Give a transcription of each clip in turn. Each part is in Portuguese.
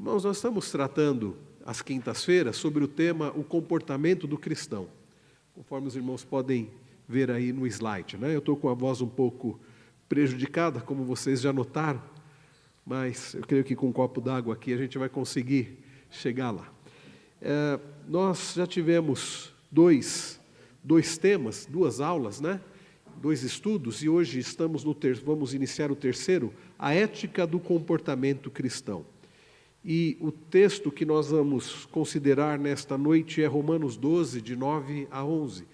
Irmãos, nós estamos tratando às quintas-feiras sobre o tema o comportamento do cristão, conforme os irmãos podem ver aí no slide, né? Eu estou com a voz um pouco prejudicada, como vocês já notaram, mas eu creio que com um copo d'água aqui a gente vai conseguir chegar lá. Nós já tivemos dois temas, duas aulas, né? 2 estudos, e hoje vamos iniciar o terceiro, a ética do comportamento cristão. E o texto que nós vamos considerar nesta noite é Romanos 12, de 9 a 11.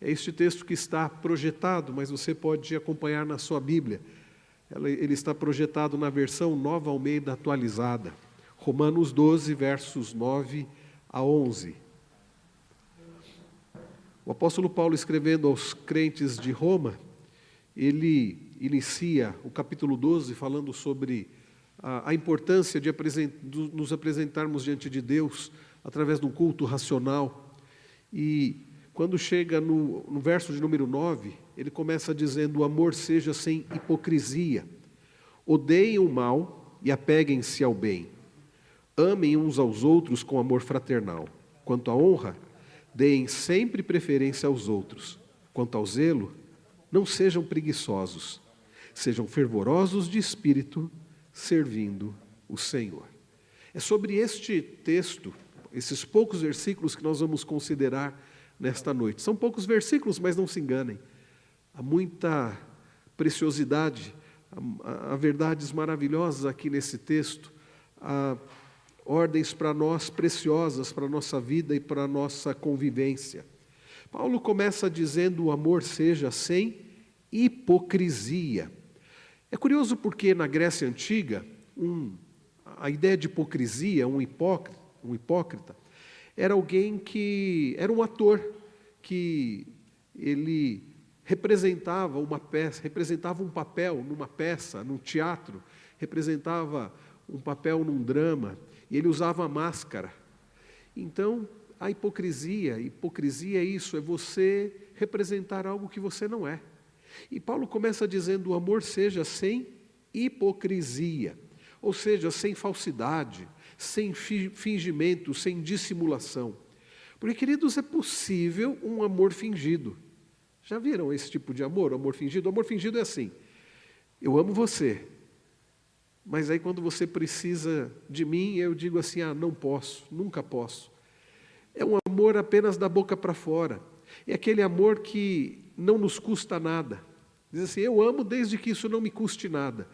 É este texto que está projetado, mas você pode acompanhar na sua Bíblia. Ele está projetado na versão Nova Almeida atualizada. Romanos 12, versos 9 a 11. O apóstolo Paulo, escrevendo aos crentes de Roma, ele inicia o capítulo 12 falando sobre a importância de nos apresentarmos diante de Deus através de um culto racional. E quando chega no verso de número 9, ele começa dizendo: o amor seja sem hipocrisia, odeiem o mal e apeguem-se ao bem, amem uns aos outros com amor fraternal. Quanto à honra, deem sempre preferência aos outros. Quanto ao zelo, não sejam preguiçosos, sejam fervorosos de espírito, servindo o Senhor. É sobre este texto, esses poucos versículos que nós vamos considerar nesta noite. São poucos versículos, mas não se enganem. Há muita preciosidade, há verdades maravilhosas aqui nesse texto, há ordens para nós preciosas, para a nossa vida e para a nossa convivência. Paulo começa dizendo: o amor seja sem hipocrisia. É curioso porque na Grécia Antiga, a ideia de hipocrisia, um hipócrita, era alguém que era um ator, que ele representava uma peça, representava um papel numa peça, num teatro, representava um papel num drama, e ele usava máscara. Então, a hipocrisia é isso, é você representar algo que você não é. E Paulo começa dizendo: o amor seja sem hipocrisia, ou seja, sem falsidade, sem fingimento, sem dissimulação. Porque, queridos, é possível um amor fingido. Já viram esse tipo de amor, o amor fingido? O amor fingido é assim: eu amo você, mas aí quando você precisa de mim, eu digo assim: não posso, nunca posso. É um amor apenas da boca para fora. É aquele amor que não nos custa nada. Diz assim: eu amo desde que isso não me custe nada.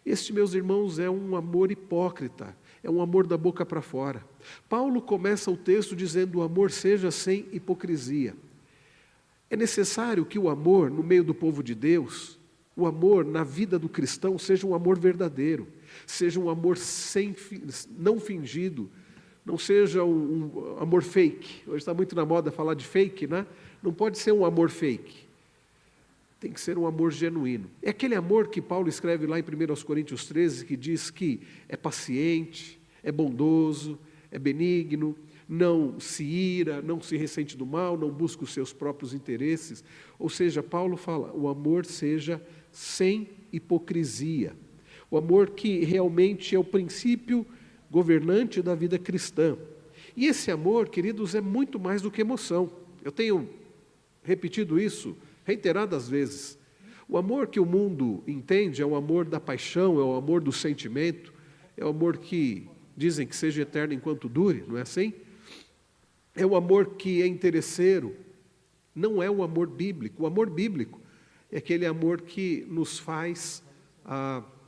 Este, meus irmãos, é um amor hipócrita, é um amor da boca para fora. Paulo começa o texto dizendo: o amor seja sem hipocrisia. É necessário que o amor no meio do povo de Deus, o amor na vida do cristão, seja um amor verdadeiro, seja um amor não fingido, não seja um amor fake. Hoje está muito na moda falar de fake, né? Não pode ser um amor fake. Tem que ser um amor genuíno. É aquele amor que Paulo escreve lá em 1 Coríntios 13, que diz que é paciente, é bondoso, é benigno, não se ira, não se ressente do mal, não busca os seus próprios interesses. Ou seja, Paulo fala: o amor seja sem hipocrisia. O amor que realmente é o princípio governante da vida cristã. E esse amor, queridos, é muito mais do que emoção. Eu tenho repetido isso reiteradas vezes. O amor que o mundo entende é o amor da paixão, é o amor do sentimento, é o amor que dizem que seja eterno enquanto dure, não é assim? É o amor que é interesseiro, não é o amor bíblico. O amor bíblico é aquele amor que nos faz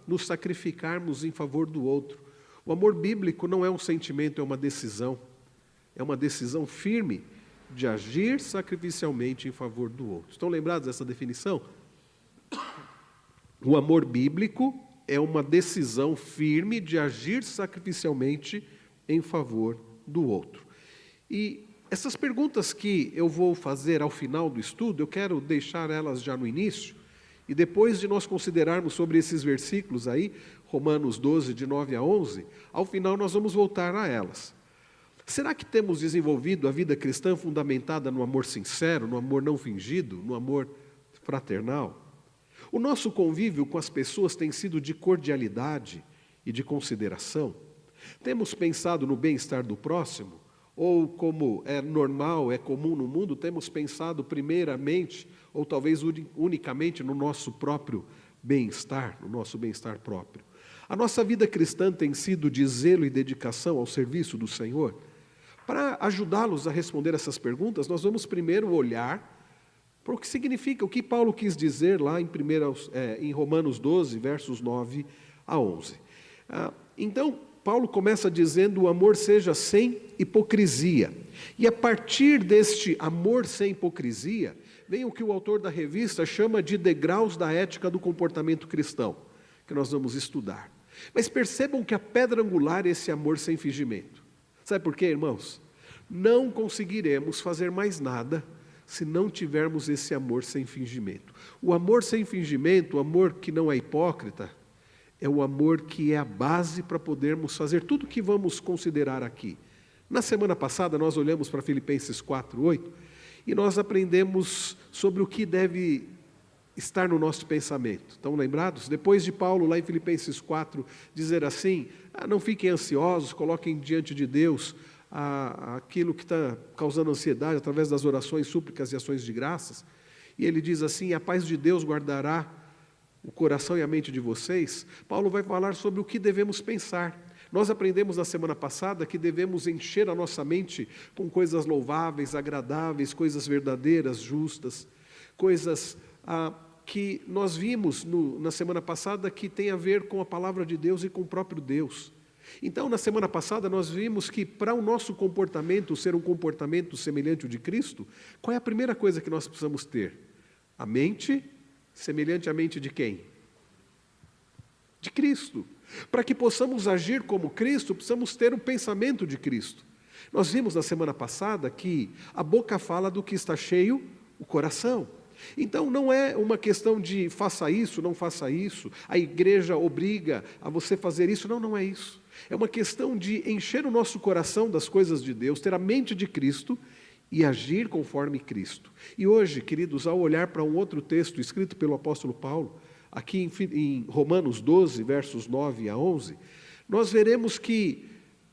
nos sacrificarmos em favor do outro. O amor bíblico não é um sentimento, é uma decisão. É uma decisão firme de agir sacrificialmente em favor do outro. Estão lembrados dessa definição? O amor bíblico é uma decisão firme de agir sacrificialmente em favor do outro. E essas perguntas que eu vou fazer ao final do estudo, eu quero deixar elas já no início, e depois de nós considerarmos sobre esses versículos aí, Romanos 12, de 9 a 11, ao final nós vamos voltar a elas. Será que temos desenvolvido a vida cristã fundamentada no amor sincero, no amor não fingido, no amor fraternal? O nosso convívio com as pessoas tem sido de cordialidade e de consideração? Temos pensado no bem-estar do próximo? Ou, como é normal, é comum no mundo, temos pensado primeiramente, ou talvez unicamente, no nosso próprio bem-estar, no nosso bem-estar próprio? A nossa vida cristã tem sido de zelo e dedicação ao serviço do Senhor? Para ajudá-los a responder essas perguntas, nós vamos primeiro olhar para o que significa, o que Paulo quis dizer lá em Romanos 12, versos 9 a 11. Então, Paulo começa dizendo: o amor seja sem hipocrisia. E a partir deste amor sem hipocrisia, vem o que o autor da revista chama de degraus da ética do comportamento cristão, que nós vamos estudar. Mas percebam que a pedra angular é esse amor sem fingimento. Sabe por quê, irmãos? Não conseguiremos fazer mais nada se não tivermos esse amor sem fingimento. O amor sem fingimento, o amor que não é hipócrita, é o amor que é a base para podermos fazer tudo o que vamos considerar aqui. Na semana passada nós olhamos para Filipenses 4:8 e nós aprendemos sobre o que deve estar no nosso pensamento. Estão lembrados? Depois de Paulo, lá em Filipenses 4, dizer assim: não fiquem ansiosos, coloquem diante de Deus aquilo que está causando ansiedade através das orações, súplicas e ações de graças. E ele diz assim: a paz de Deus guardará o coração e a mente de vocês. Paulo vai falar sobre o que devemos pensar. Nós aprendemos na semana passada que devemos encher a nossa mente com coisas louváveis, agradáveis, coisas verdadeiras, justas, coisas que nós vimos na semana passada que tem a ver com a palavra de Deus e com o próprio Deus. Então, na semana passada, nós vimos que para o nosso comportamento ser um comportamento semelhante ao de Cristo, qual é a primeira coisa que nós precisamos ter? A mente semelhante à mente de quem? De Cristo. Para que possamos agir como Cristo, precisamos ter o pensamento de Cristo. Nós vimos na semana passada que a boca fala do que está cheio o coração. Então não é uma questão de faça isso, não faça isso, a igreja obriga a você fazer isso, não é isso. É uma questão de encher o nosso coração das coisas de Deus, ter a mente de Cristo e agir conforme Cristo. E hoje, queridos, ao olhar para um outro texto escrito pelo apóstolo Paulo, aqui em Romanos 12, versos 9 a 11, nós veremos que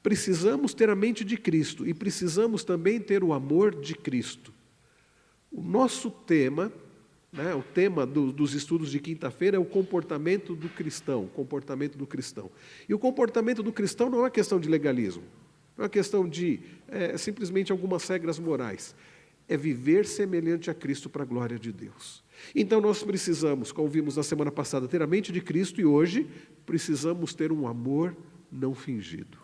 precisamos ter a mente de Cristo e precisamos também ter o amor de Cristo. O nosso tema, o tema dos estudos de quinta-feira é o comportamento do cristão, E o comportamento do cristão não é uma questão de legalismo, não é uma questão de simplesmente algumas regras morais. É viver semelhante a Cristo para a glória de Deus. Então nós precisamos, como vimos na semana passada, ter a mente de Cristo e hoje precisamos ter um amor não fingido.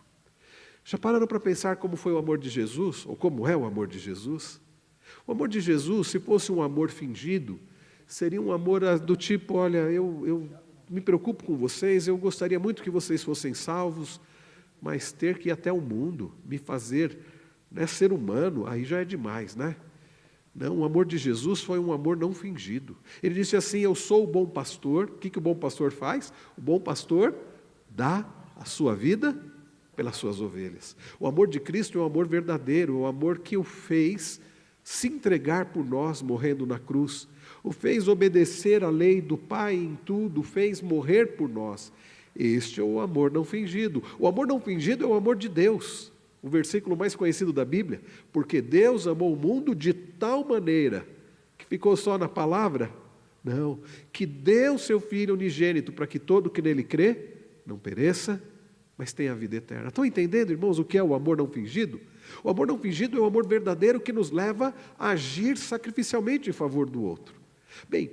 Já pararam para pensar como foi o amor de Jesus, ou como é o amor de Jesus? O amor de Jesus, se fosse um amor fingido, seria um amor do tipo: olha, eu me preocupo com vocês, eu gostaria muito que vocês fossem salvos, mas ter que ir até o mundo, me fazer ser humano, aí já é demais, né? Não, o amor de Jesus foi um amor não fingido. Ele disse assim: eu sou o bom pastor. O que o bom pastor faz? O bom pastor dá a sua vida pelas suas ovelhas. O amor de Cristo é um amor verdadeiro, é um amor que o fez se entregar por nós, morrendo na cruz, o fez obedecer à lei do Pai em tudo, o fez morrer por nós. Este é o amor não fingido. O amor não fingido é o amor de Deus, o versículo mais conhecido da Bíblia, porque Deus amou o mundo de tal maneira, que ficou só na palavra? Não, que deu seu Filho unigênito, para que todo que nele crê, não pereça, mas tenha a vida eterna. Estão entendendo, irmãos, o que é o amor não fingido? O amor não fingido é o amor verdadeiro que nos leva a agir sacrificialmente em favor do outro. Bem,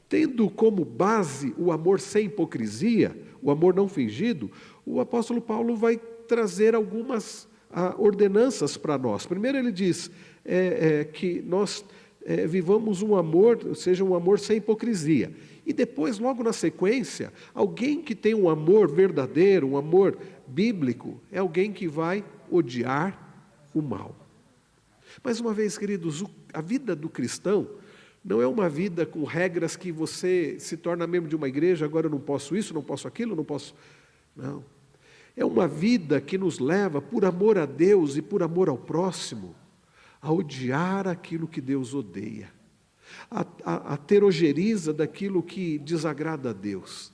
tendo como base o amor sem hipocrisia, o amor não fingido, o apóstolo Paulo vai trazer algumas ordenanças para nós. Primeiro ele diz que nós vivamos um amor, seja um amor sem hipocrisia. E depois, logo na sequência, alguém que tem um amor verdadeiro, um amor bíblico, é alguém que vai odiar o mal. Mais uma vez, queridos, a vida do cristão não é uma vida com regras que você se torna membro de uma igreja, agora eu não posso isso, não posso aquilo, não posso... Não. É uma vida que nos leva, por amor a Deus e por amor ao próximo, a odiar aquilo que Deus odeia, a ter ojeriza daquilo que desagrada a Deus.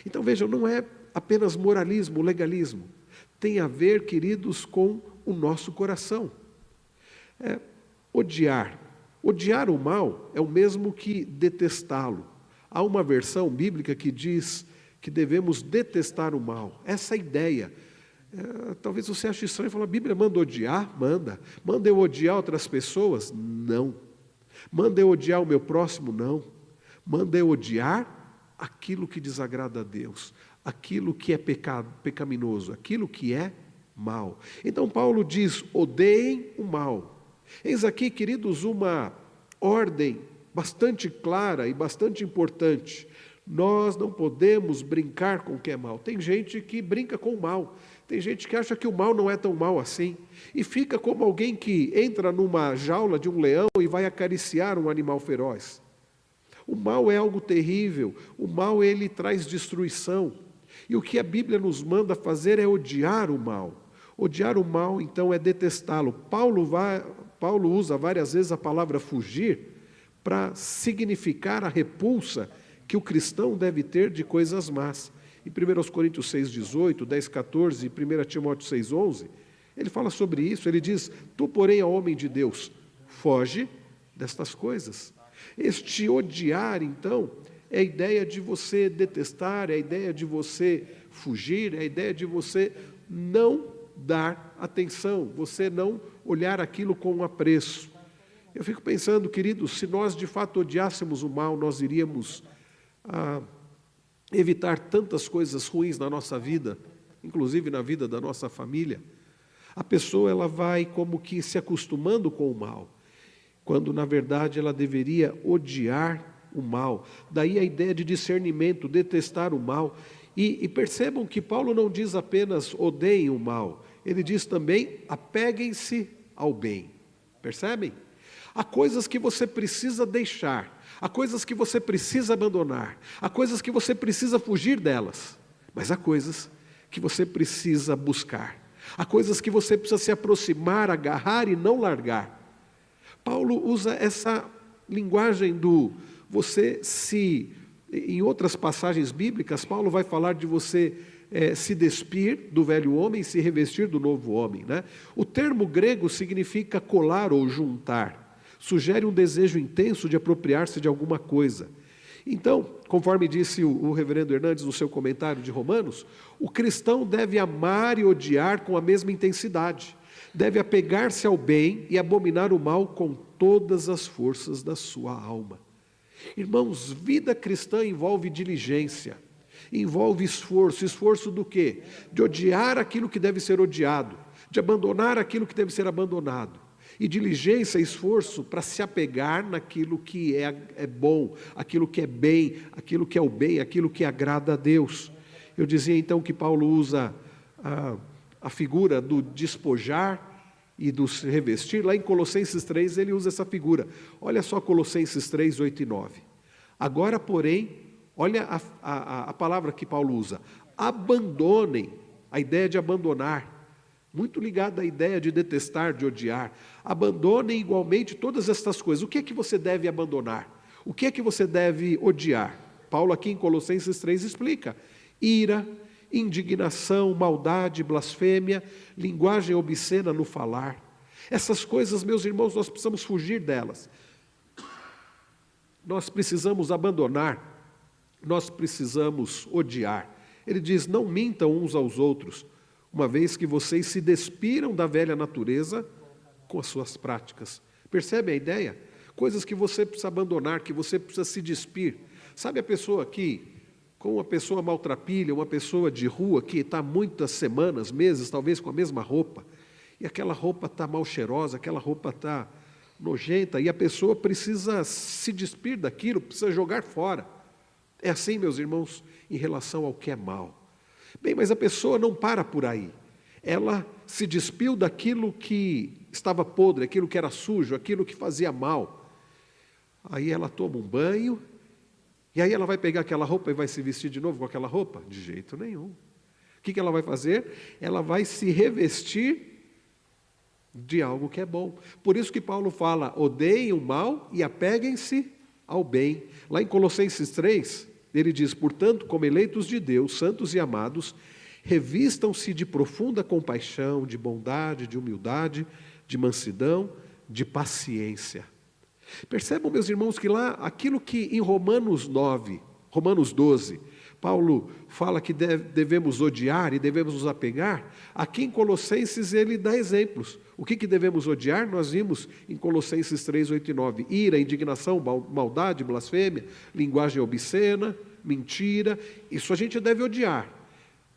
Então vejam, não é apenas moralismo, legalismo. tem a ver, queridos, com o nosso coração. Odiar. Odiar o mal é o mesmo que detestá-lo. Há uma versão bíblica que diz que devemos detestar o mal. Essa é a ideia. Talvez você ache estranho e fale, a Bíblia manda odiar? Manda. Manda eu odiar outras pessoas? Não. Manda eu odiar o meu próximo? Não. Manda eu odiar aquilo que desagrada a Deus, aquilo que é pecado, pecaminoso, aquilo que é mal. Então Paulo diz, odeiem o mal. Eis aqui, queridos, uma ordem bastante clara e bastante importante. Nós não podemos brincar com o que é mal. Tem gente que brinca com o mal. Tem gente que acha que o mal não é tão mal assim. E fica como alguém que entra numa jaula de um leão e vai acariciar um animal feroz. O mal é algo terrível. O mal, ele traz destruição. E o que a Bíblia nos manda fazer é odiar o mal. Odiar o mal, então, é detestá-lo. Paulo usa várias vezes a palavra fugir para significar a repulsa que o cristão deve ter de coisas más. Em 1 Coríntios 6,18, 10,14 e 1 Timóteo 6,11, ele fala sobre isso, ele diz, tu, porém, ó homem de Deus, foge destas coisas. Este odiar, então, é a ideia de você detestar, é a ideia de você fugir, é a ideia de você não dar atenção, você não olhar aquilo com apreço. Eu fico pensando, queridos, se nós de fato odiássemos o mal, nós iríamos evitar tantas coisas ruins na nossa vida, inclusive na vida da nossa família. A pessoa, ela vai como que se acostumando com o mal, quando na verdade ela deveria odiar o mal. Daí a ideia de discernimento, detestar o mal. E percebam que Paulo não diz apenas odeiem o mal, ele diz também apeguem-se ao bem. Percebem? Há coisas que você precisa deixar, há coisas que você precisa abandonar, há coisas que você precisa fugir delas, mas há coisas que você precisa buscar, há coisas que você precisa se aproximar, agarrar e não largar. Paulo usa essa linguagem do você se... Em outras passagens bíblicas, Paulo vai falar de você se despir do velho homem e se revestir do novo homem, né? O termo grego significa colar ou juntar, sugere um desejo intenso de apropriar-se de alguma coisa. Então, conforme disse o reverendo Hernandes no seu comentário de Romanos, o cristão deve amar e odiar com a mesma intensidade, deve apegar-se ao bem e abominar o mal com todas as forças da sua alma. Irmãos, vida cristã envolve diligência, envolve esforço. Esforço do quê? De odiar aquilo que deve ser odiado, de abandonar aquilo que deve ser abandonado. E diligência, esforço para se apegar naquilo que é bom, aquilo que é bem, aquilo que é o bem, aquilo que agrada a Deus. Eu dizia então que Paulo usa a figura do despojar e do se revestir. Lá em Colossenses 3 ele usa essa figura. Olha só Colossenses 3, 8 e 9. Agora, porém, olha a palavra que Paulo usa. Abandonem, a ideia de abandonar. Muito ligada à ideia de detestar, de odiar. Abandonem igualmente todas estas coisas. O que é que você deve abandonar? O que é que você deve odiar? Paulo aqui em Colossenses 3 explica. Ira, indignação, maldade, blasfêmia, linguagem obscena no falar. Essas coisas, meus irmãos, nós precisamos fugir delas. Nós precisamos abandonar, nós precisamos odiar. Ele diz, não mintam uns aos outros, uma vez que vocês se despiram da velha natureza com as suas práticas. Percebe a ideia? Coisas que você precisa abandonar, que você precisa se despir. Sabe a pessoa que... com uma pessoa maltrapilha, uma pessoa de rua que está muitas semanas, meses, talvez com a mesma roupa, e aquela roupa está mal cheirosa, aquela roupa está nojenta, e a pessoa precisa se despir daquilo, precisa jogar fora. É assim, meus irmãos, em relação ao que é mal. Bem, mas a pessoa não para por aí. Ela se despiu daquilo que estava podre, aquilo que era sujo, aquilo que fazia mal. Aí ela toma um banho, e aí ela vai pegar aquela roupa e vai se vestir de novo com aquela roupa? De jeito nenhum. O que ela vai fazer? Ela vai se revestir de algo que é bom. Por isso que Paulo fala, odeiem o mal e apeguem-se ao bem. Lá em Colossenses 3, ele diz, portanto, como eleitos de Deus, santos e amados, revistam-se de profunda compaixão, de bondade, de humildade, de mansidão, de paciência. Percebam, meus irmãos, que lá, aquilo que em Romanos 12, Paulo fala que devemos odiar e devemos nos apegar, aqui em Colossenses ele dá exemplos. O que devemos odiar? Nós vimos em Colossenses 3, 8 e 9. Ira, indignação, maldade, blasfêmia, linguagem obscena, mentira. Isso a gente deve odiar,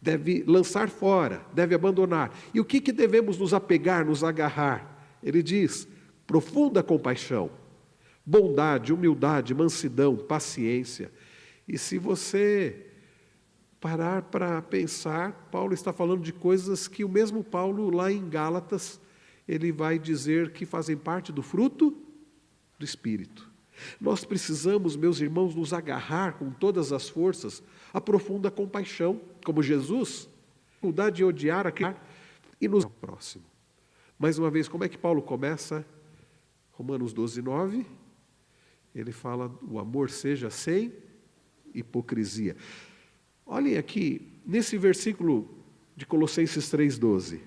deve lançar fora, deve abandonar. E o que devemos nos apegar, nos agarrar? Ele diz, profunda compaixão, bondade, humildade, mansidão, paciência. E se você parar para pensar, Paulo está falando de coisas que o mesmo Paulo, lá em Gálatas, ele vai dizer que fazem parte do fruto do Espírito. Nós precisamos, meus irmãos, nos agarrar com todas as forças à profunda compaixão, como Jesus, mudar de odiar a criar e nos ao próximo. Mais uma vez, como é que Paulo começa? Romanos 12, 9, ele fala, o amor seja sem hipocrisia. Olhem aqui, nesse versículo de Colossenses 3,12,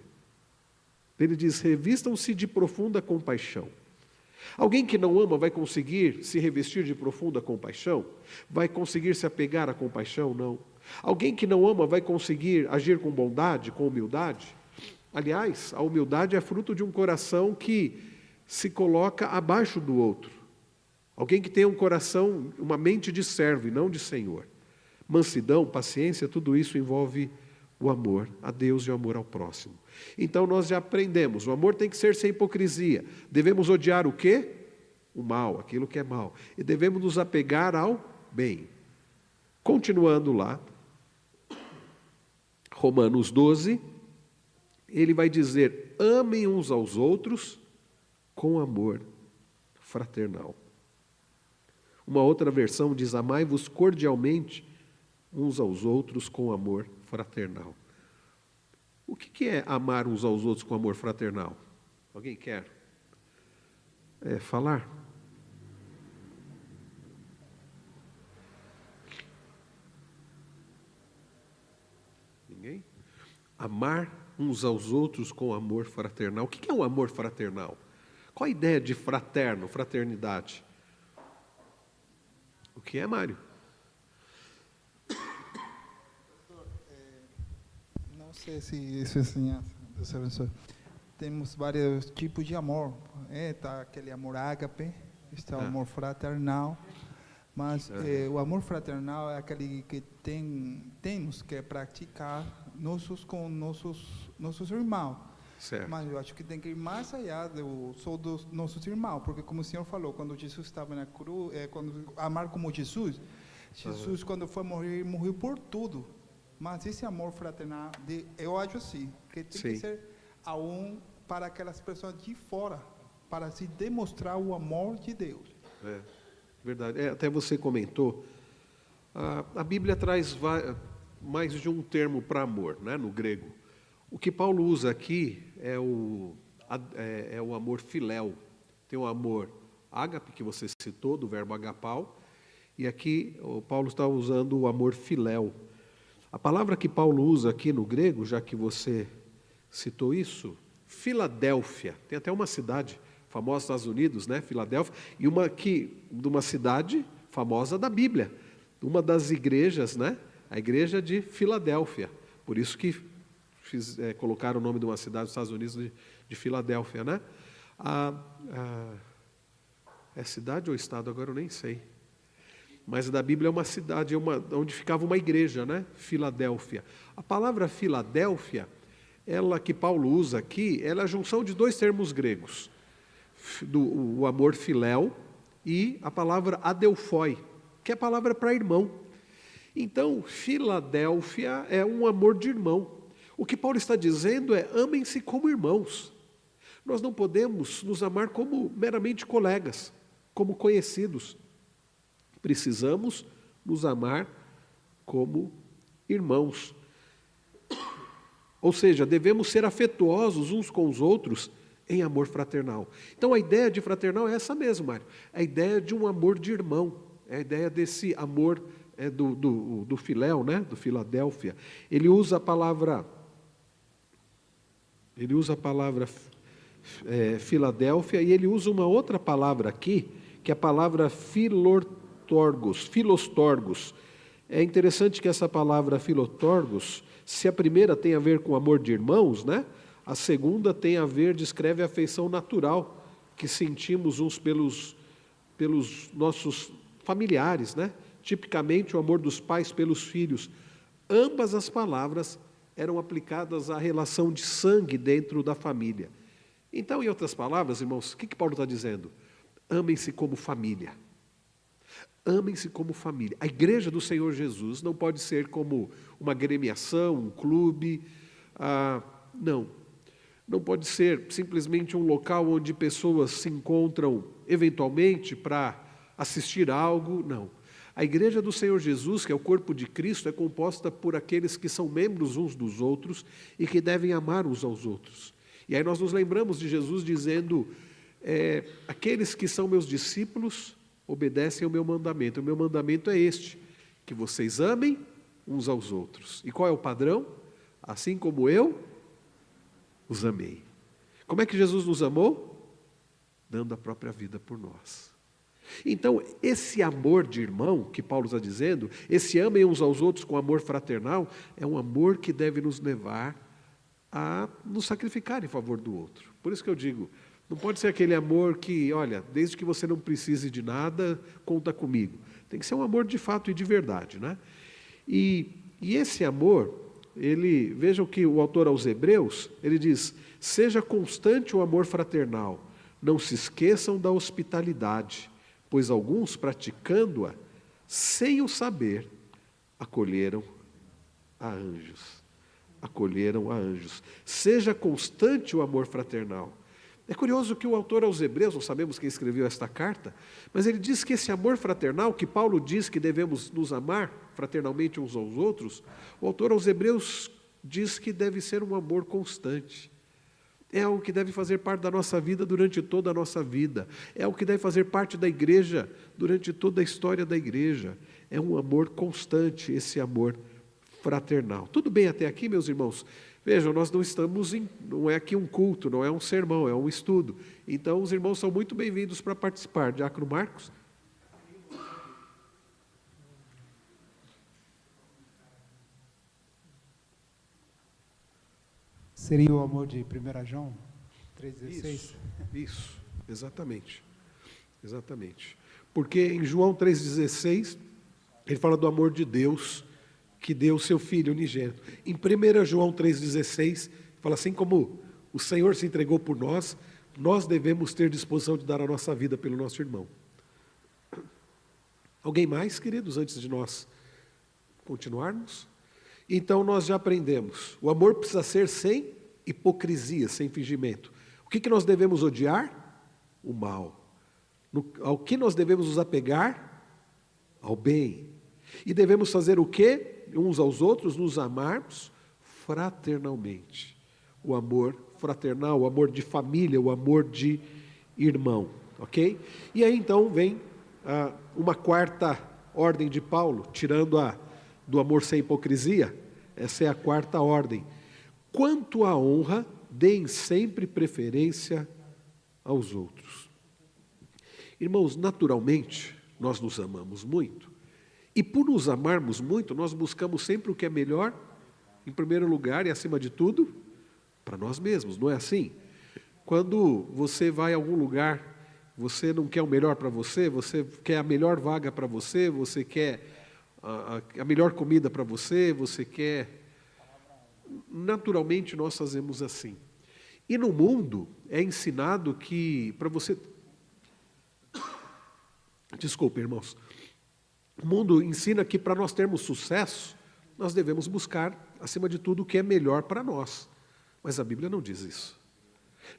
ele diz, revistam-se de profunda compaixão. Alguém que não ama vai conseguir se revestir de profunda compaixão? Vai conseguir se apegar à compaixão? Não. Alguém que não ama vai conseguir agir com bondade, com humildade? Aliás, a humildade é fruto de um coração que se coloca abaixo do outro. Alguém que tem um coração, uma mente de servo e não de senhor. Mansidão, paciência, tudo isso envolve o amor a Deus e o amor ao próximo. Então nós já aprendemos, o amor tem que ser sem hipocrisia. Devemos odiar o quê? O mal, aquilo que é mal. E devemos nos apegar ao bem. Continuando lá, Romanos 12, ele vai dizer, amem uns aos outros com amor fraternal. Uma outra versão diz, amai-vos cordialmente uns aos outros com amor fraternal. O que é amar uns aos outros com amor fraternal? Alguém quer falar? Ninguém? Amar uns aos outros com amor fraternal. O que é um amor fraternal? Qual a ideia de fraterno, fraternidade? O que é, Mário? Não sei se isso é assim, Deus abençoe. Temos vários tipos de amor. Tá aquele amor ágape, está o amor fraternal. Mas o amor fraternal é aquele que temos que praticar com nossos irmãos. Certo. Mas eu acho que tem que ir mais allá dos nossos irmãos, porque como o Senhor falou, quando Jesus estava na cruz, quando amar como Jesus, quando foi morrer, morreu por tudo. Mas esse amor fraternal, eu acho assim, que tem que ser para aquelas pessoas de fora, para se demonstrar o amor de Deus. Verdade. Até você comentou, a Bíblia traz mais de um termo para amor, né, no grego. O que Paulo usa aqui é o amor filéu. Tem o amor ágape, que você citou, do verbo agapau, e aqui o Paulo está usando o amor filéu. A palavra que Paulo usa aqui no grego, já que você citou isso, Filadélfia, tem até uma cidade famosa nos Estados Unidos, né, Filadélfia, e de uma cidade famosa da Bíblia, uma das igrejas, né, a igreja de Filadélfia, por isso que colocaram o nome de uma cidade dos Estados Unidos de Filadélfia, né? É cidade ou estado? Agora eu nem sei. Mas da Bíblia é uma cidade, onde ficava uma igreja, né? Filadélfia. A palavra Filadélfia, ela que Paulo usa aqui, ela é a junção de dois termos gregos. O amor filéu e a palavra adelphoi, que é a palavra para irmão. Então, Filadélfia é um amor de irmão. O que Paulo está dizendo é, amem-se como irmãos. Nós não podemos nos amar como meramente colegas, como conhecidos. Precisamos nos amar como irmãos. Ou seja, devemos ser afetuosos uns com os outros em amor fraternal. Então a ideia de fraternal é essa mesmo, Mário. A ideia de um amor de irmão. É a ideia desse amor é do Filéu, né? Do Filadélfia. Ele usa a palavra Filadélfia, e ele usa uma outra palavra aqui, que é a palavra filostorgos. É interessante que essa palavra filostorgos, se a primeira tem a ver com amor de irmãos, né? A segunda tem a ver, descreve a afeição natural que sentimos uns pelos nossos familiares, né? Tipicamente o amor dos pais pelos filhos. Ambas as palavras eram aplicadas à relação de sangue dentro da família. Então, em outras palavras, irmãos, o que Paulo está dizendo? Amem-se como família. Amem-se como família. A igreja do Senhor Jesus não pode ser como uma agremiação, um clube. Não pode ser simplesmente um local onde pessoas se encontram eventualmente para assistir a algo. Não. A igreja do Senhor Jesus, que é o corpo de Cristo, é composta por aqueles que são membros uns dos outros e que devem amar uns aos outros. E aí nós nos lembramos de Jesus dizendo, aqueles que são meus discípulos obedecem ao meu mandamento. O meu mandamento é este, que vocês amem uns aos outros. E qual é o padrão? Assim como eu os amei. Como é que Jesus nos amou? Dando a própria vida por nós. Então, esse amor de irmão que Paulo está dizendo, esse amem uns aos outros com amor fraternal, é um amor que deve nos levar a nos sacrificar em favor do outro. Por isso que eu digo, não pode ser aquele amor que, olha, desde que você não precise de nada, conta comigo. Tem que ser um amor de fato e de verdade, né? E esse amor, vejam que o autor aos Hebreus, ele diz, seja constante o amor fraternal, não se esqueçam da hospitalidade, pois alguns, praticando-a, sem o saber, acolheram a anjos. Acolheram a anjos. Seja constante o amor fraternal. É curioso que o autor aos Hebreus, não sabemos quem escreveu esta carta, mas ele diz que esse amor fraternal, que Paulo diz que devemos nos amar fraternalmente uns aos outros, o autor aos Hebreus diz que deve ser um amor constante. É algo que deve fazer parte da nossa vida durante toda a nossa vida. É algo que deve fazer parte da igreja durante toda a história da igreja. É um amor constante, esse amor fraternal. Tudo bem até aqui, meus irmãos? Vejam, nós não é aqui um culto, não é um sermão, é um estudo. Então, os irmãos são muito bem-vindos para participar. Diácono Marcos? Seria o amor de 1 João 3,16? Isso, exatamente. Porque em João 3,16, ele fala do amor de Deus, que deu o seu Filho unigênito. Em 1 João 3,16, fala assim como o Senhor se entregou por nós, nós devemos ter disposição de dar a nossa vida pelo nosso irmão. Alguém mais, queridos, antes de nós continuarmos? Então nós já aprendemos, o amor precisa ser sem hipocrisia, sem fingimento. O que nós devemos odiar? O mal. Ao que nós devemos nos apegar? Ao bem. E devemos fazer o quê? Uns aos outros, nos amarmos fraternalmente. O amor fraternal, o amor de família, o amor de irmão, ok? E aí então vem uma quarta ordem de Paulo, tirando do amor sem hipocrisia. Essa é a quarta ordem. Quanto à honra, deem sempre preferência aos outros. Irmãos, naturalmente, nós nos amamos muito. E por nos amarmos muito, nós buscamos sempre o que é melhor, em primeiro lugar e acima de tudo, para nós mesmos, não é assim? Quando você vai a algum lugar, você não quer o melhor para você, você quer a melhor vaga para você, você quer a melhor comida para você, você quer... Naturalmente nós fazemos assim. E no mundo é ensinado que para você... Desculpe, irmãos. O mundo ensina que para nós termos sucesso, nós devemos buscar, acima de tudo, o que é melhor para nós. Mas a Bíblia não diz isso.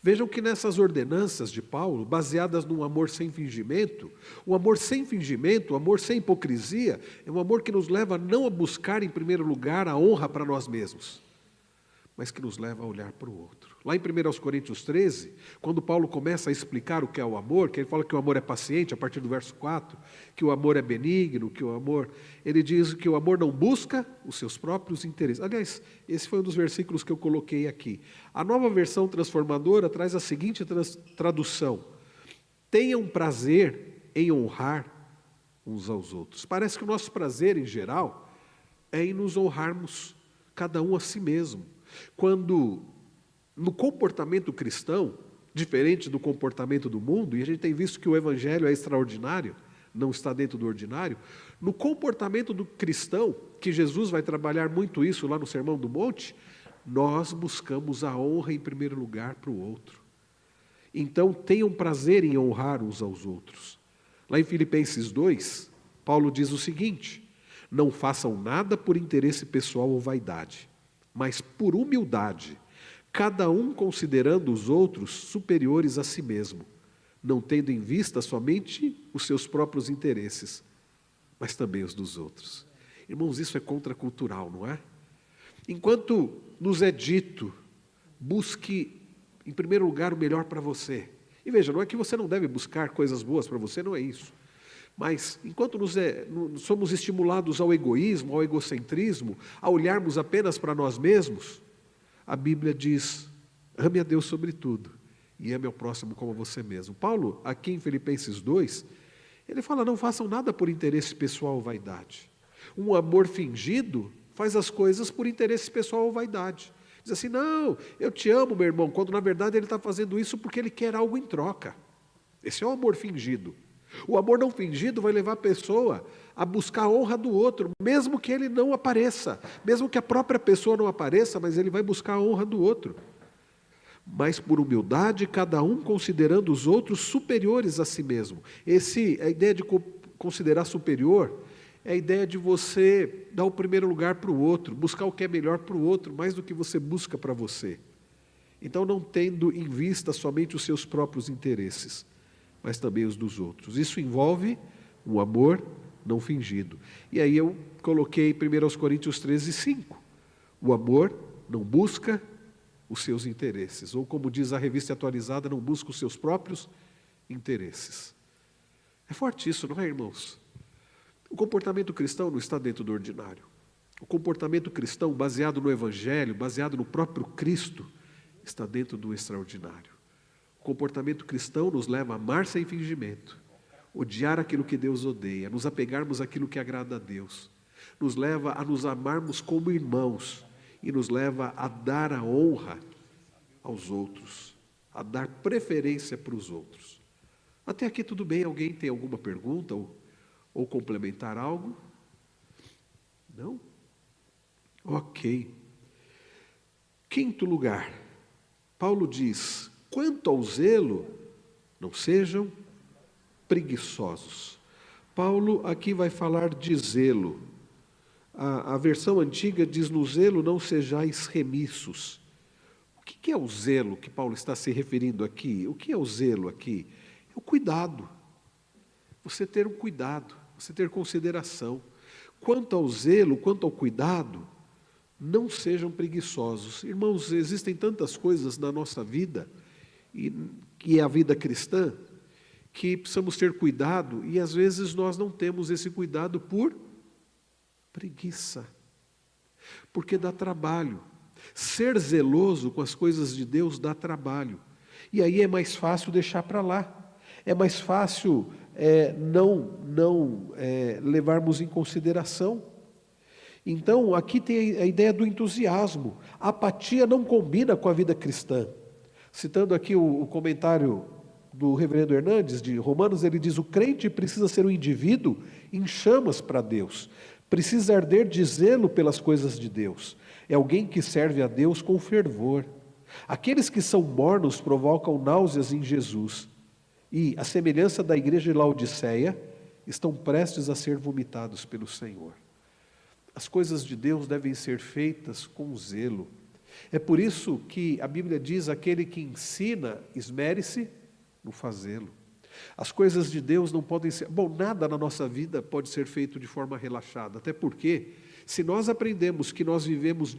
Vejam que nessas ordenanças de Paulo, baseadas num amor sem fingimento, o amor sem fingimento, o amor sem hipocrisia, é um amor que nos leva não a buscar em primeiro lugar a honra para nós mesmos, mas que nos leva a olhar para o outro. Lá em 1 Coríntios 13, quando Paulo começa a explicar o que é o amor, que ele fala que o amor é paciente, a partir do verso 4, que o amor é benigno, que o amor... Ele diz que o amor não busca os seus próprios interesses. Aliás, esse foi um dos versículos que eu coloquei aqui. A Nova Versão Transformadora traz a seguinte tradução: tenham prazer em honrar uns aos outros. Parece que o nosso prazer, em geral, é em nos honrarmos cada um a si mesmo. Quando, no comportamento cristão, diferente do comportamento do mundo, e a gente tem visto que o evangelho é extraordinário, não está dentro do ordinário, no comportamento do cristão, que Jesus vai trabalhar muito isso lá no Sermão do Monte, nós buscamos a honra em primeiro lugar para o outro. Então, tenham prazer em honrar uns aos outros. Lá em Filipenses 2, Paulo diz o seguinte: não façam nada por interesse pessoal ou vaidade, mas por humildade, cada um considerando os outros superiores a si mesmo, não tendo em vista somente os seus próprios interesses, mas também os dos outros. Irmãos, isso é contracultural, não é? Enquanto nos é dito, busque em primeiro lugar o melhor para você. E veja, não é que você não deve buscar coisas boas para você, não é isso. Mas, enquanto somos estimulados ao egoísmo, ao egocentrismo, a olharmos apenas para nós mesmos, a Bíblia diz: ame a Deus sobre tudo e ame ao próximo como você mesmo. Paulo, aqui em Filipenses 2, ele fala: não façam nada por interesse pessoal ou vaidade. Um amor fingido faz as coisas por interesse pessoal ou vaidade. Diz assim: não, eu te amo, meu irmão, quando na verdade ele está fazendo isso porque ele quer algo em troca. Esse é o amor fingido. O amor não fingido vai levar a pessoa a buscar a honra do outro, mesmo que ele não apareça, mesmo que a própria pessoa não apareça, mas ele vai buscar a honra do outro. Mas por humildade, cada um considerando os outros superiores a si mesmo. A ideia de considerar superior é a ideia de você dar o primeiro lugar para o outro, buscar o que é melhor para o outro, mais do que você busca para você. Então, não tendo em vista somente os seus próprios interesses, mas também os dos outros. Isso envolve um amor não fingido. E aí eu coloquei 1 Coríntios 13, 5. O amor não busca os seus interesses, ou como diz a revista atualizada, não busca os seus próprios interesses. É forte isso, não é, irmãos? O comportamento cristão não está dentro do ordinário. O comportamento cristão, baseado no Evangelho, baseado no próprio Cristo, está dentro do extraordinário. O comportamento cristão nos leva a amar sem fingimento, odiar aquilo que Deus odeia, nos apegarmos àquilo que agrada a Deus, nos leva a nos amarmos como irmãos e nos leva a dar a honra aos outros, a dar preferência para os outros. Até aqui tudo bem? Alguém tem alguma pergunta ou complementar algo? Não? Ok. Quinto lugar, Paulo diz: quanto ao zelo, não sejam preguiçosos. Paulo aqui vai falar de zelo. A versão antiga diz: no zelo não sejais remissos. O que é o zelo que Paulo está se referindo aqui? O que é o zelo aqui? É o cuidado. Você ter um cuidado, você ter consideração. Quanto ao zelo, quanto ao cuidado, não sejam preguiçosos. Irmãos, existem tantas coisas na nossa vida, que é a vida cristã, que precisamos ter cuidado, e às vezes nós não temos esse cuidado por preguiça, porque dá trabalho. Ser zeloso com as coisas de Deus dá trabalho, e aí é mais fácil deixar para lá, é mais fácil não levarmos em consideração. Então, aqui tem a ideia do entusiasmo. A apatia não combina com a vida cristã. Citando aqui o comentário do reverendo Hernandes, de Romanos, ele diz: o crente precisa ser um indivíduo em chamas para Deus, precisa arder de zelo pelas coisas de Deus, é alguém que serve a Deus com fervor. Aqueles que são mornos provocam náuseas em Jesus, e, à semelhança da igreja de Laodiceia, estão prestes a ser vomitados pelo Senhor. As coisas de Deus devem ser feitas com zelo. É por isso que a Bíblia diz: aquele que ensina, esmere-se no fazê-lo. As coisas de Deus não podem ser... nada na nossa vida pode ser feito de forma relaxada, até porque, Se nós aprendemos que nós vivemos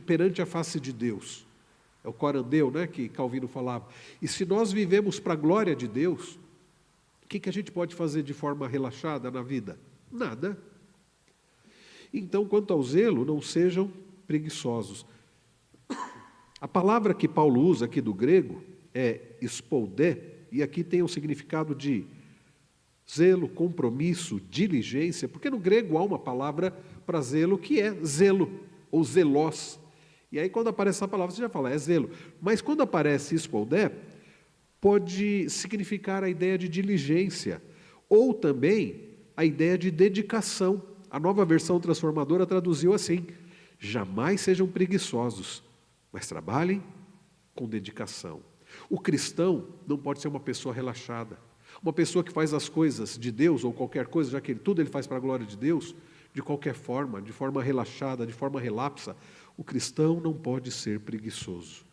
perante a face de Deus, é o corandeu, né, que Calvino falava, e se nós vivemos para a glória de Deus, o que a gente pode fazer de forma relaxada na vida? Nada. Então, quanto ao zelo, não sejam preguiçosos. A palavra que Paulo usa aqui do grego é spoudé, e aqui tem o significado de zelo, compromisso, diligência, porque no grego há uma palavra para zelo que é zelo, ou zelós. E aí quando aparece essa palavra, você já fala, é zelo. Mas quando aparece spoudé, pode significar a ideia de diligência, ou também a ideia de dedicação. A Nova Versão Transformadora traduziu assim: jamais sejam preguiçosos, mas trabalhem com dedicação. O cristão não pode ser uma pessoa relaxada. Uma pessoa que faz as coisas de Deus, ou qualquer coisa, já que tudo ele faz para a glória de Deus, de qualquer forma, de forma relaxada, de forma relapsa. O cristão não pode ser preguiçoso.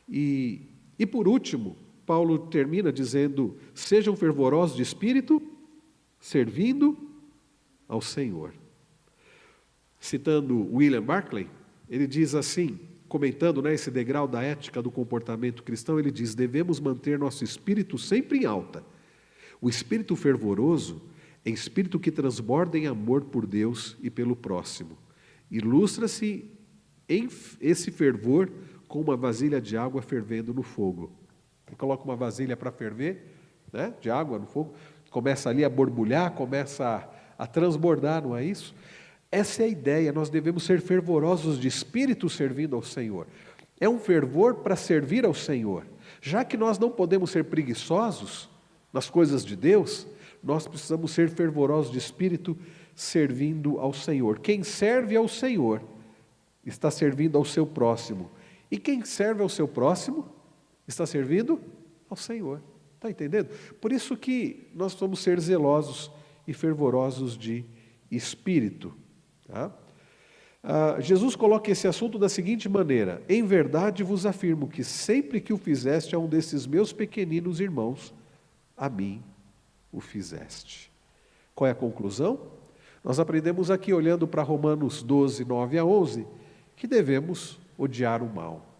E por último, Paulo termina dizendo: sejam fervorosos de espírito, servindo ao Senhor. Citando William Barclay, ele diz assim, comentando esse degrau da ética do comportamento cristão, ele diz: devemos manter nosso espírito sempre em alta. O espírito fervoroso é espírito que transborda em amor por Deus e pelo próximo. Ilustra-se esse fervor com uma vasilha de água fervendo no fogo. Ele coloca uma vasilha para ferver, né, de água no fogo, começa ali a borbulhar, começa a transbordar, não é isso? Essa é a ideia, nós devemos ser fervorosos de espírito servindo ao Senhor. É um fervor para servir ao Senhor. Já que nós não podemos ser preguiçosos nas coisas de Deus, nós precisamos ser fervorosos de espírito servindo ao Senhor. Quem serve ao Senhor está servindo ao seu próximo. E quem serve ao seu próximo está servindo ao Senhor. Está entendendo? Por isso que nós vamos ser zelosos e fervorosos de espírito. Tá? Jesus coloca esse assunto da seguinte maneira: em verdade vos afirmo que sempre que o fizeste a um desses meus pequeninos irmãos, a mim o fizeste. Qual é a conclusão? Nós aprendemos aqui, olhando para Romanos 12, 9 a 11, que devemos odiar o mal.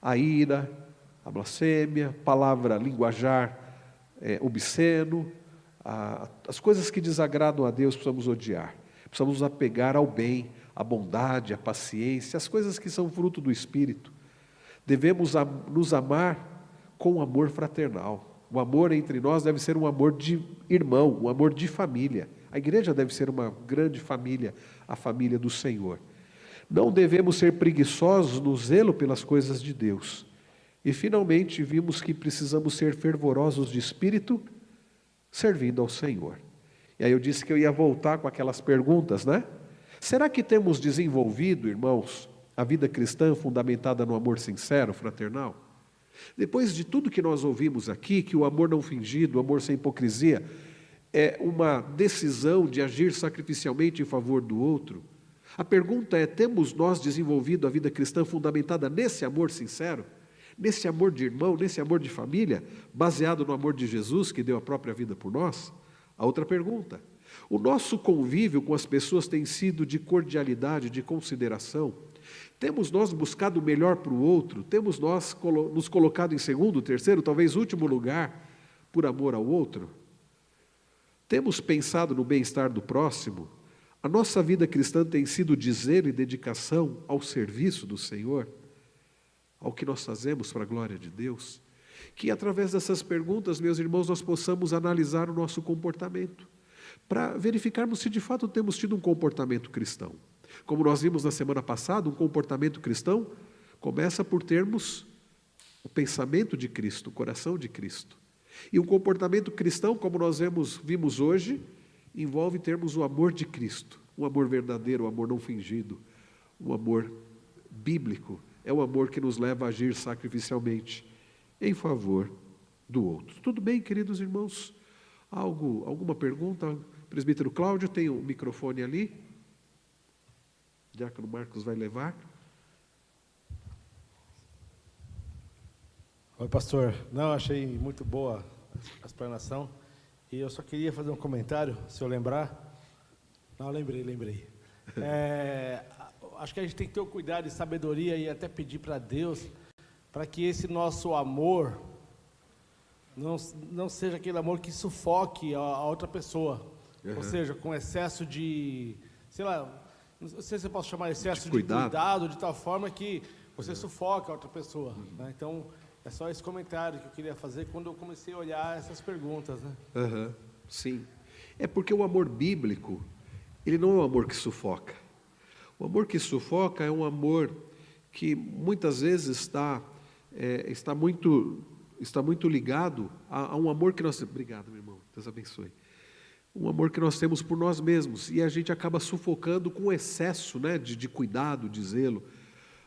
A ira, a blasfêmia, palavra, linguajar obsceno, as coisas que desagradam a Deus precisamos odiar. Precisamos nos apegar ao bem, à bondade, à paciência, as coisas que são fruto do Espírito. Devemos nos amar com amor fraternal. O amor entre nós deve ser um amor de irmão, um amor de família. A igreja deve ser uma grande família, a família do Senhor. Não devemos ser preguiçosos no zelo pelas coisas de Deus. E finalmente vimos que precisamos ser fervorosos de espírito, servindo ao Senhor. E aí eu disse que eu ia voltar com aquelas perguntas, né? Será que temos desenvolvido, irmãos, a vida cristã fundamentada no amor sincero, fraternal? Depois de tudo que nós ouvimos aqui, que o amor não fingido, o amor sem hipocrisia, é uma decisão de agir sacrificialmente em favor do outro, a pergunta é: temos nós desenvolvido a vida cristã fundamentada nesse amor sincero? Nesse amor de irmão, nesse amor de família, baseado no amor de Jesus, que deu a própria vida por nós? A outra pergunta: o nosso convívio com as pessoas tem sido de cordialidade, de consideração? Temos nós buscado o melhor para o outro? Temos nós nos colocado em segundo, terceiro, talvez último lugar, por amor ao outro? Temos pensado no bem-estar do próximo? A nossa vida cristã tem sido de zelo e dedicação ao serviço do Senhor? Ao que nós fazemos para a glória de Deus? Que através dessas perguntas, meus irmãos, nós possamos analisar o nosso comportamento, para verificarmos se de fato temos tido um comportamento cristão. Como nós vimos na semana passada, um comportamento cristão começa por termos o pensamento de Cristo, o coração de Cristo. E um comportamento cristão, como nós vimos hoje, envolve termos o amor de Cristo, um amor verdadeiro, um amor não fingido, um amor bíblico. É o amor que nos leva a agir sacrificialmente em favor do outro. Tudo bem, queridos irmãos? Alguma pergunta? Presbítero Cláudio, tem o microfone ali. Diácono Marcos vai levar. Oi, pastor. Não, achei muito boa a explanação. E eu só queria fazer um comentário, se eu lembrar. Não, lembrei. Acho que a gente tem que ter o cuidado e sabedoria e até pedir para Deus para que esse nosso amor não seja aquele amor que sufoque a outra pessoa. Ou seja, com excesso de, sei lá, não sei se eu posso chamar excesso de cuidado, de tal forma que você sufoca a outra pessoa. Né? Então, é só esse comentário que eu queria fazer quando eu comecei a olhar essas perguntas. Né? Sim. É porque o amor bíblico, ele não é um amor que sufoca. O amor que sufoca é um amor que muitas vezes está muito ligado a um amor que nós... Obrigado, meu irmão. Deus abençoe. Um amor que nós temos por nós mesmos. E a gente acaba sufocando com excesso, né, de cuidado, de zelo.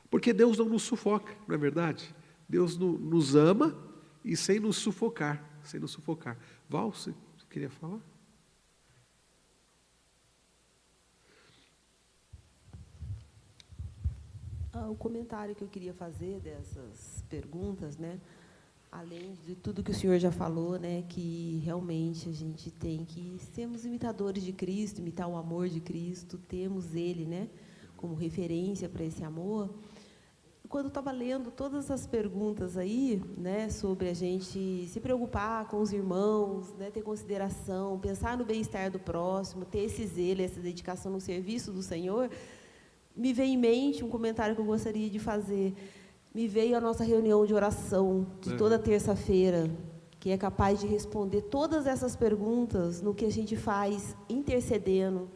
Porque Deus não nos sufoca, não é verdade? Deus nos ama e sem nos sufocar. Val, você queria falar? O comentário que eu queria fazer dessas perguntas, né? Além de tudo que o senhor já falou, né, que realmente a gente tem que sermos imitadores de Cristo, imitar o amor de Cristo, temos Ele, né, como referência para esse amor. Quando eu estava lendo todas essas perguntas aí, né, sobre a gente se preocupar com os irmãos, né, ter consideração, pensar no bem-estar do próximo, ter esse zelo, essa dedicação no serviço do Senhor, me veio em mente um comentário que eu gostaria de fazer. Me veio a nossa reunião de oração de toda terça-feira, que é capaz de responder todas essas perguntas no que a gente faz intercedendo,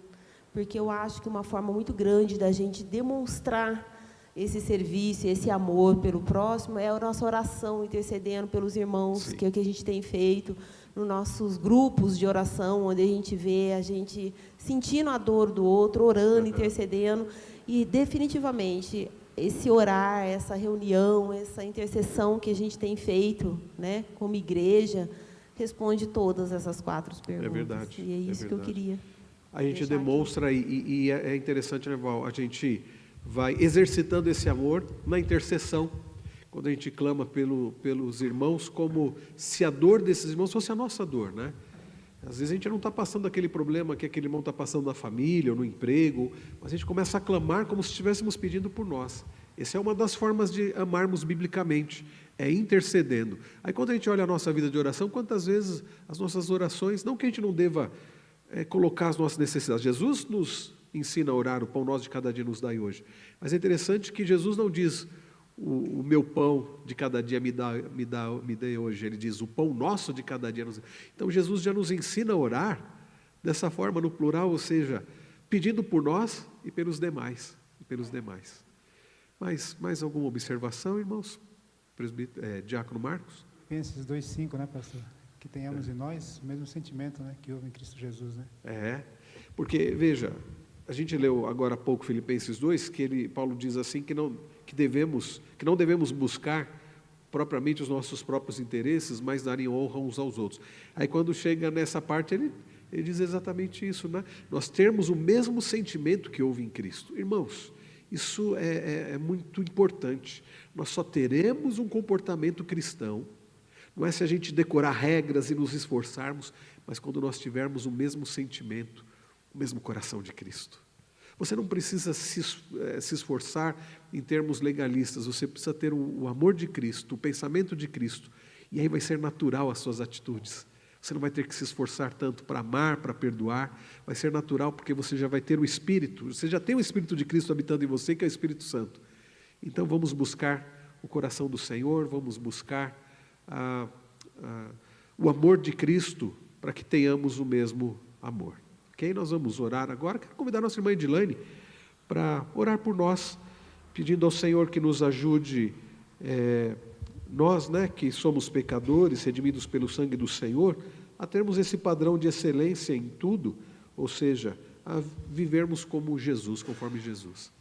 porque eu acho que uma forma muito grande da gente demonstrar esse serviço, esse amor pelo próximo, é a nossa oração intercedendo pelos irmãos, Sim. que é o que a gente tem feito nos nossos grupos de oração, onde a gente vê a gente sentindo a dor do outro, orando, intercedendo, e definitivamente esse orar, essa reunião, essa intercessão que a gente tem feito, né, como igreja, responde todas essas 4 perguntas. É verdade. E é isso que eu queria. A gente demonstra, e é interessante, né, Val, a gente vai exercitando esse amor na intercessão, quando a gente clama pelos irmãos, como se a dor desses irmãos fosse a nossa dor, né? Às vezes a gente não está passando aquele problema que aquele irmão está passando na família ou no emprego, mas a gente começa a clamar como se estivéssemos pedindo por nós. Essa é uma das formas de amarmos biblicamente, é intercedendo. Aí quando a gente olha a nossa vida de oração, quantas vezes as nossas orações, não que a gente não deva colocar as nossas necessidades, Jesus nos ensina a orar, o pão nosso de cada dia nos dai hoje, mas é interessante que Jesus não diz, o meu pão de cada dia me dê hoje, ele diz, o pão nosso de cada dia nos dê. Então Jesus já nos ensina a orar dessa forma, no plural, ou seja, pedindo por nós e pelos demais. Mais alguma observação, irmãos? Diácono Marcos? Filipenses 2:5, né, pastor? Que tenhamos em nós o mesmo sentimento, né, que houve em Cristo Jesus, né? Porque, veja, a gente leu agora há pouco Filipenses 2, que Paulo diz assim que não devemos buscar propriamente os nossos próprios interesses, mas darem honra uns aos outros. Aí quando chega nessa parte, ele diz exatamente isso, né? Nós termos o mesmo sentimento que houve em Cristo. Irmãos, isso é muito importante. Nós só teremos um comportamento cristão, não é se a gente decorar regras e nos esforçarmos, mas quando nós tivermos o mesmo sentimento, o mesmo coração de Cristo. Você não precisa se esforçar em termos legalistas, você precisa ter o amor de Cristo, o pensamento de Cristo, e aí vai ser natural as suas atitudes. Você não vai ter que se esforçar tanto para amar, para perdoar, vai ser natural porque você já vai ter o Espírito, você já tem o Espírito de Cristo habitando em você, que é o Espírito Santo. Então vamos buscar o coração do Senhor, vamos buscar o amor de Cristo, para que tenhamos o mesmo amor. Ok? Nós vamos orar agora. Quero convidar a nossa irmã Edilane para orar por nós, pedindo ao Senhor que nos ajude, nós, né, que somos pecadores, redimidos pelo sangue do Senhor, a termos esse padrão de excelência em tudo, ou seja, a vivermos como Jesus, conforme Jesus.